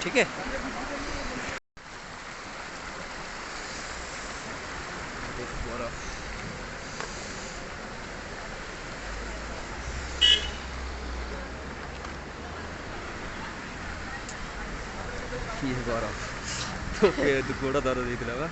ठीक है। ये बर्फ तो फिर गोड़ा दर्द देख लगा।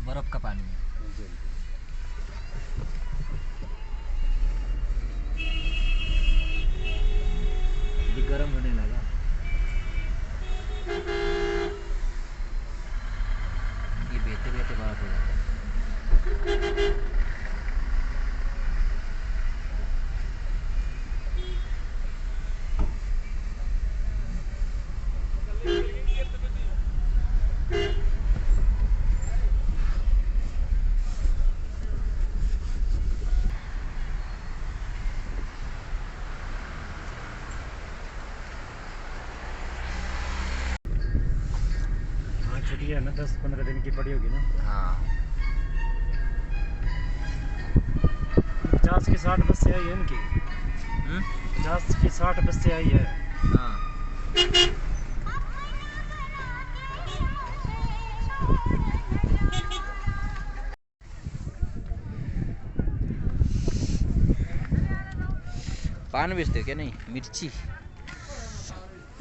बर्फ का पानी है। अभी गर्म होने लगा। ये बहते बहते बर्फ हो जाता है। छुट्टी है ना, 10-15 दिन की पड़ी होगी ना। हाँ 50 की 60 बसें आई है इनकी। 50 की 60 बसें आई है। हाँ पान बेचते क्या? नहीं, मिर्ची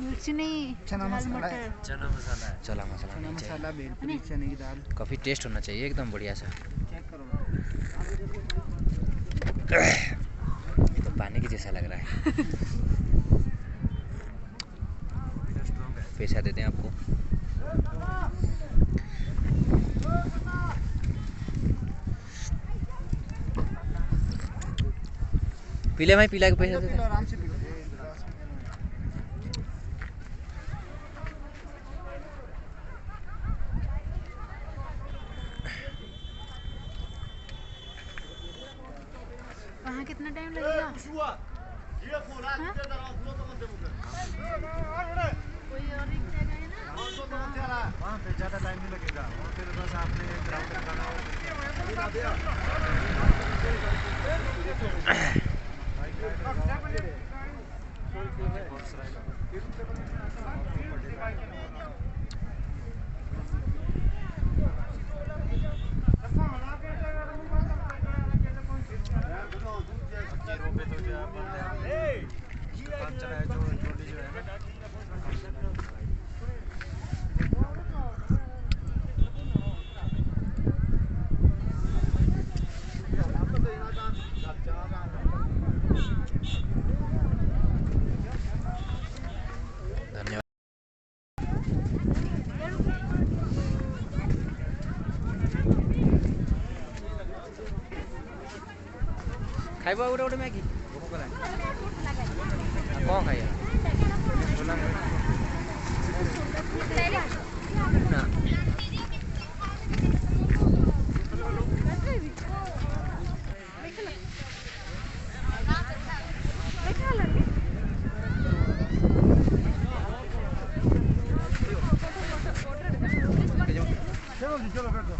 मिर्ची नहीं, चना मसाला है। मटर। चना मसाला है। चला मसाला चना नहीं चाहिए। मसाला, भेलपुरी, चने की दाल। काफ़ी टेस्ट होना चाहिए एकदम बढ़िया सा। चेक करो। ये तो पानी की जैसा लग रहा है। पैसा देते हैं आपको। पीले भाई, पीला के पैसा देते हैं। आराम से पी लो। वहाँ कितना टाइम लगेगा? कोई और एक जगह है ना? वहाँ पे ज़्यादा टाइम नहीं लगेगा। वहाँ पे बस आपने ग्राउंड लगाना धन्यवाद। खाइबा उड़े उड़े मैगी कौन खाइए ना। चलो बैठ जाओ।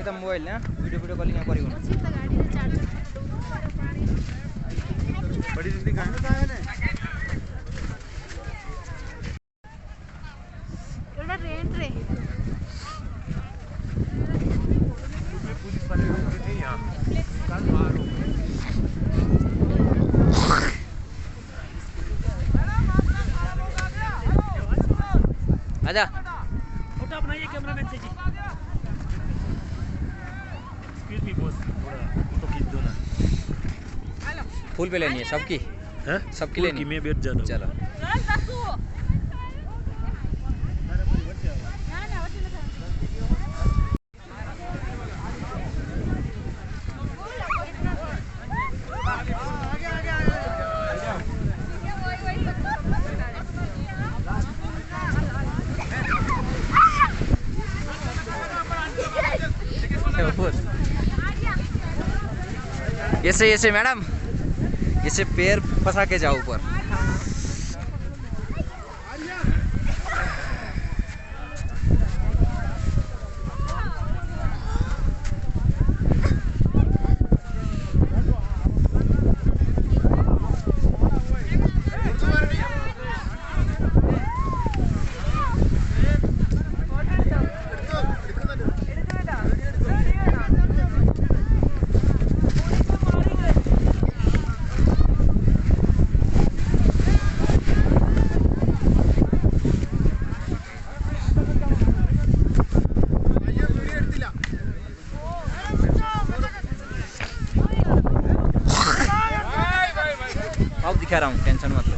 त मोबाइल ना वीडियो कॉलिंग करियो ଅଛି ତ ଗାଡ଼ିରେ ଚାର୍ଜର ପାଣି बड़ी जल्दी खाना था ने एउटा रेंट रे पुलिस वाले रुके थे यहाँ कल मारो आजा फोटो बनाइए कैमरामैन से जी। एक्सक्यूज मी बॉस, थोड़ा फोटो खींच दो ना। फुल पे लेनी है सबकी हैं? सबकी फुल लेनी की मैं बैठ जाता हूँ। चलो ऐसे मैडम ऐसे पैर फंसा के जाओ ऊपर। अब दिखा रहा हूँ, टेंशन मत लो।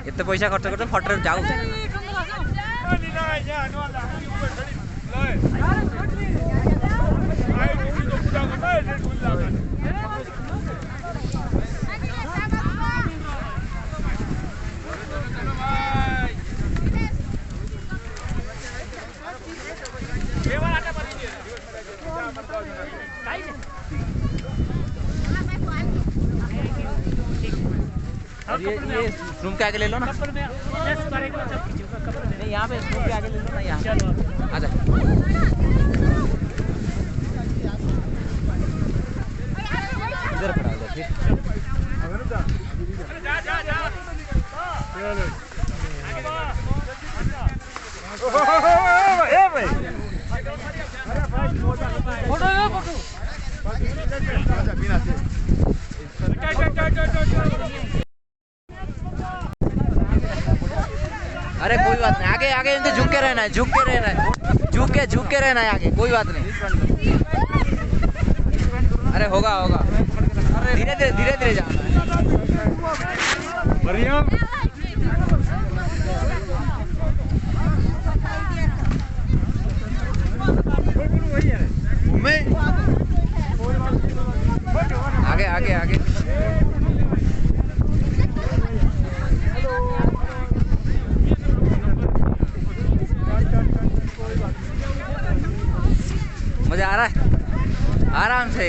इतने पैसा खर्च कर फटो जाऊ ये रूम के आगे ले लो ना। नहीं यहाँ पे रूम के आगे ले लो ना, यहाँ आजा। इधर खड़ा हो फिर। अरे कोई बात नहीं, आगे आगे इनसे झुक के रहना है, झुक के रहना है, झुक के रहना है आगे, कोई बात नहीं। अरे होगा होगा, धीरे धीरे जाना है। बढ़िया आगे आगे आगे मजा आ रहा है, आराम से।